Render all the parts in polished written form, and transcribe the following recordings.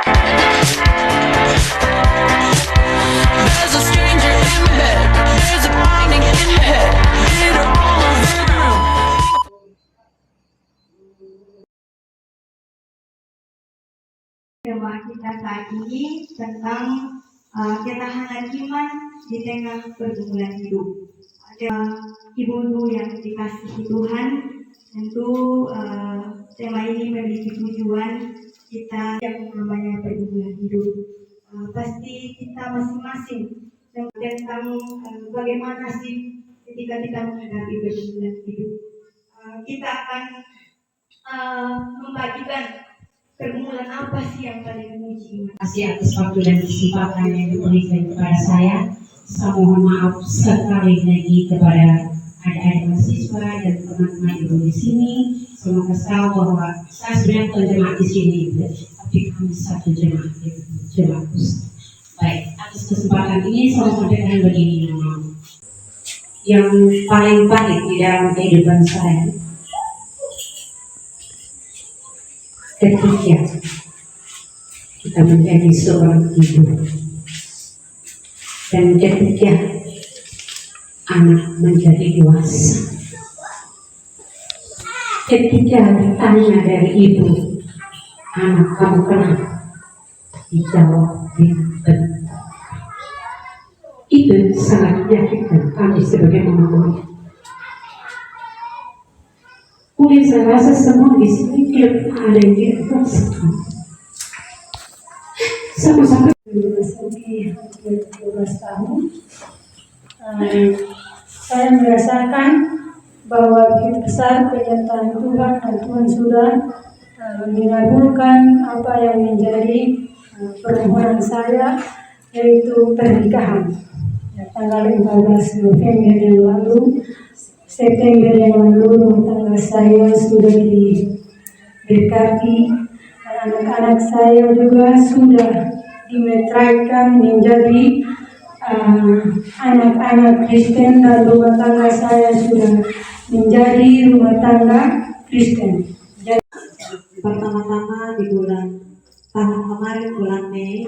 There's a stranger in my bed. There's a pounding in my head. Glitter all over the room. Tema kita saat ini tentang ketahanan iman di tengah pergumulan hidup. Ada ibu-ibu yang dikasihi Tuhan, tentu tema ini memiliki tujuan kita yang namanya pergumulan hidup. Pasti kita masing-masing tentang bagaimana sih ketika kita menghadapi pergumulan hidup. Kita akan membagikan pergumulan apa sih yang paling menguji iman. Terima kasih atas waktu dan kesempatan yang diberikan kepada saya. Saya mohon maaf sekali lagi kepada adik-adik mahasiswa dan teman-teman ibu di sini. Semoga tahu bahwa saya sebenarnya bukan jemaat di sini, tapi kami satu jemaat khusus. Baik, atas kesempatan ini saya sampaikan begini yang paling pahit di dalam kehidupan saya. Ketika kita menjadi seorang ibu dan ketika anak menjadi dewasa, ketika ditanya dari ibu, anak kamu kenapa? Dijawab betul. Itu sangat menyakitkan kami sebagai mama. Mungkin saya rasa semua di sini tidak ada yang tidak rasakan. Sama-sama memasuki 12 tahun, saya merasakan bahwa begitu besar penyertaan Tuhan dan Tuhan sudah mengabulkan apa yang menjadi permohonan saya, yaitu pernikahan. Tanggal 15 November yang lalu, September yang lalu, rumah tangga saya sudah diberkati. Anak-anak saya juga sudah dimetraikan menjadi anak-anak Kristen, dan rumah tangga saya sudah menjadi rumah tangga Kristen. Pertama-tama di tahun kemarin bulan Mei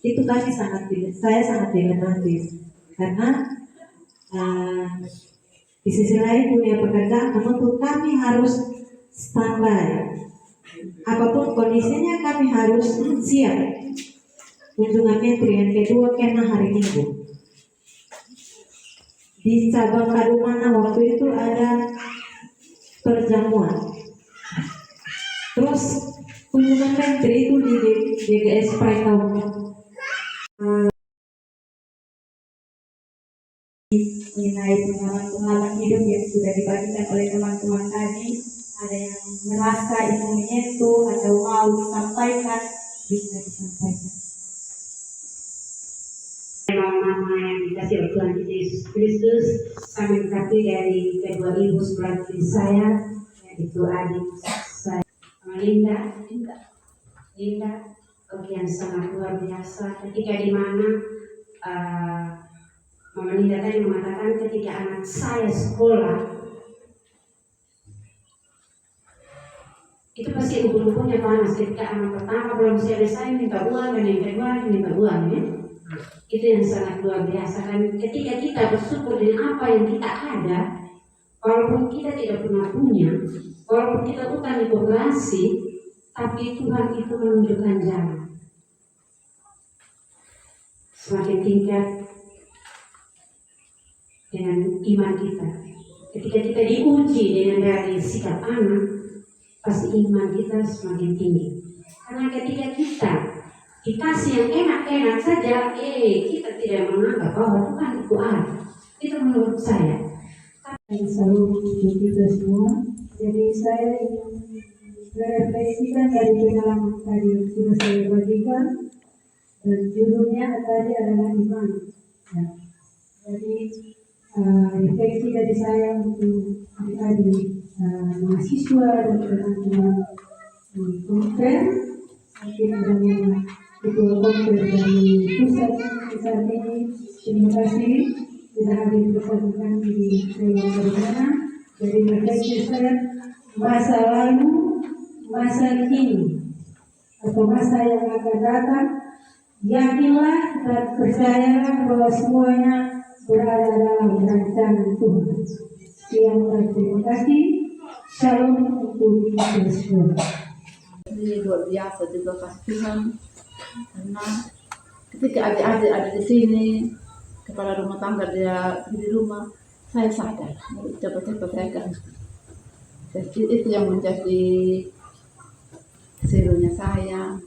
itu saya sangat dilematis karena di sisi lain dunia pekerjaan menuntut kami harus standby. Apapun kondisinya kami harus siap. Kunjungan menteri yang kedua kena hari Minggu. Di cabang Kadumana waktu itu ada perjamuan. Terus kunjungan menteri itu di DGS Praitau. Mengenai pengalaman hidup yang sudah dibagikan oleh teman-teman tadi, ada yang merasa itu menyentuh atau mau disampaikan, bisa disampaikan. Nama yang dikasih oleh Tuhan Yesus Kristus, kami berkati dari kedua ibu sebelah kiri saya, yaitu adik saya, Linda, yang sangat luar biasa. Ketika di mana Mama Linda tadi mengatakan ketika anak saya sekolah, itu pasti ukur-ukurnya panas. Ketika anak pertama belum selesai minta uang, dan yang kedua minta uang, ya. Itu yang sangat luar biasa kan. Ketika kita bersyukur dengan apa yang kita ada, walaupun kita tidak pernah punya, walaupun kita utang di koperasi, tapi Tuhan itu menunjukkan jalan. Semakin tingkat dengan iman kita. Ketika kita diuji dengan dari sikap anak, pasti iman kita semakin tinggi. Karena ketika kita dikasih yang enak-enak saja, kita tidak menganggap bahwa Tuhan itu ada. Itu menurut saya. Salam untuk kita semua. Jadi saya ingin merefleksikan dari pengalaman tadi yang sudah saya bagikan, dan judulnya tadi adalah iman. Ya. Jadi refleksi dari saya untuk adik-adik mahasiswa dan teman-teman konfer, mungkin adanya ketua konfer dari pusat saat ini. Terima kasih sudah hadir bersama kami di Kadumana. Jadi refleksi saya masa lalu, masa kini, atau masa yang akan datang, yakinlah dan percayalah bahwa semuanya berada dalam rancangan Tuhan. Yang terima kasih. Shalom untuk kita semua. Ini luar biasa juga kasih Tuhan, karena ketika adik-adik ada di sini, kepala rumah tangga dia di rumah, saya sadar cepat-cepat saya kan. Jadi itu yang menjadi serunya saya,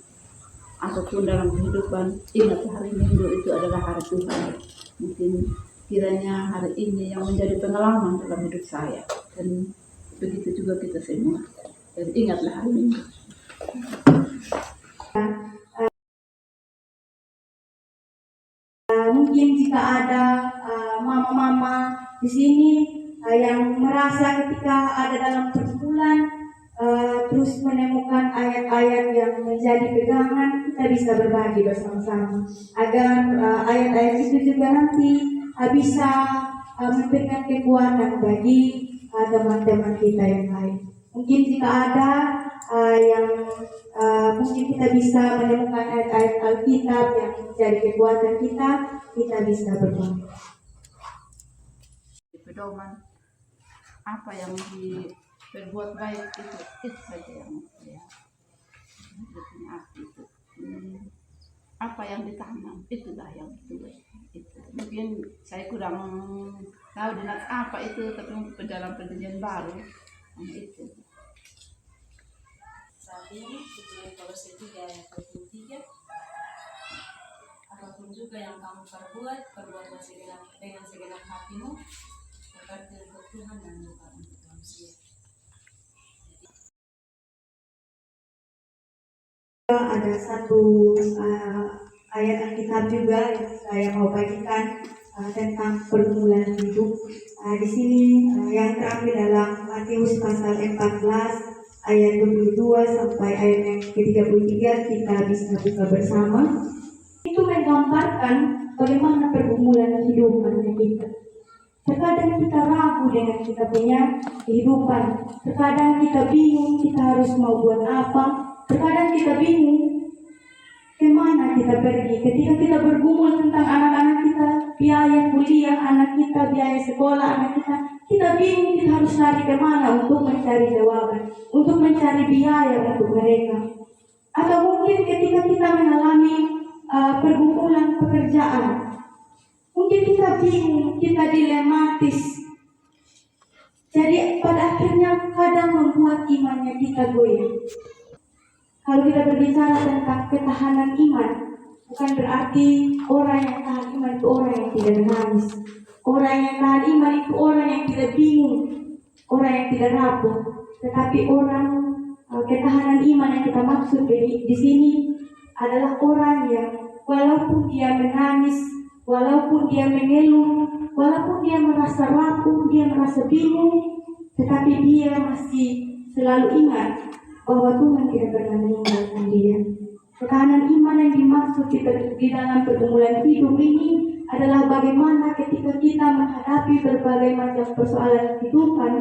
ataupun dalam kehidupan, ingat hari Minggu itu adalah hari Tuhan. Mungkin kiranya hari ini yang menjadi pengalaman dalam hidup saya, dan begitu juga kita semua. Dan ingatlah hari Minggu. Mungkin jika ada mama-mama di sini yang merasa ketika ada dalam pergumulan terus menemukan ayat-ayat yang menjadi pegangan, kita bisa berbagi bersama-sama agar ayat-ayat itu juga nanti bisa memberikan kekuatan bagi teman-teman kita yang lain. Mungkin jika ada yang mungkin kita bisa menemukan ayat-ayat Alkitab yang menjadi kekuatan kita bisa berbagi. Pedoman apa yang diperbuat baik itu saja yang ya punya arti itu. Apa yang ditanam itulah yang dituai. Itu mungkin saya kurang tahu dengan apa itu, tapi mungkin dalam perjanjian baru itu. Saat ini tujuan Kolose 3 ayat 23, apapun juga yang kamu perbuatlah dengan segenap hatimu, seperti untuk Tuhan dan bukan untuk manusia. Ada satu ayat Alkitab juga yang saya mau bagikan tentang pergumulan hidup. Di sini yang terambil dalam Matius pasal 14 ayat 22 sampai ayat yang ke-33, kita bisa buka bersama. Itu menggambarkan bagaimana pergumulan kehidupan kita. Terkadang kita ragu dengan kita punya kehidupan. Terkadang kita bingung kita harus mau buat apa. Terkadang kita bingung kemana kita pergi. Ketika kita bergumul tentang anak-anak kita, biaya kuliah anak kita, biaya sekolah anak kita bingung kita harus lari kemana untuk mencari jawaban, untuk mencari biaya untuk mereka. Atau mungkin ketika kita mengalami pergumulan pekerjaan, mungkin kita bingung, kita dilematis. Jadi pada akhirnya kadang membuat imannya kita goyah. Kalau kita berbicara tentang ketahanan iman, bukan berarti orang yang tahan iman itu orang yang tidak menangis. Orang yang tahan iman itu orang yang tidak bingung, orang yang tidak rapuh. Tetapi orang ketahanan iman yang kita maksud di sini adalah orang yang walaupun dia menangis, walaupun dia mengeluh, walaupun dia merasa rapuh, dia merasa bingung, tetapi dia masih selalu ingat bahwa Tuhan tidak pernah meninggalkan dia. Ketahanan iman yang dimaksud di dalam pergumulan hidup ini adalah bagaimana ketika kita menghadapi berbagai macam persoalan kehidupan,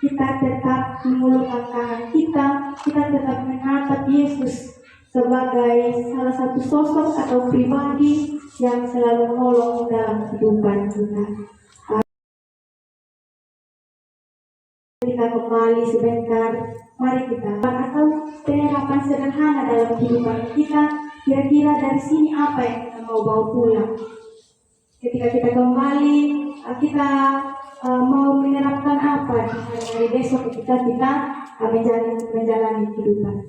kita tetap mengulurkan tangan kita tetap menatap Yesus sebagai salah satu sosok atau pribadi yang selalu menolong dalam kehidupan kita. Kita kembali sebentar, mari kita atau penerapan sederhana dalam kehidupan kita. Kira-kira dari sini apa yang kita mau bawa pulang? Ketika kita kembali, kita mau menerapkan apa di hari besok ketika kita menjalani kehidupan.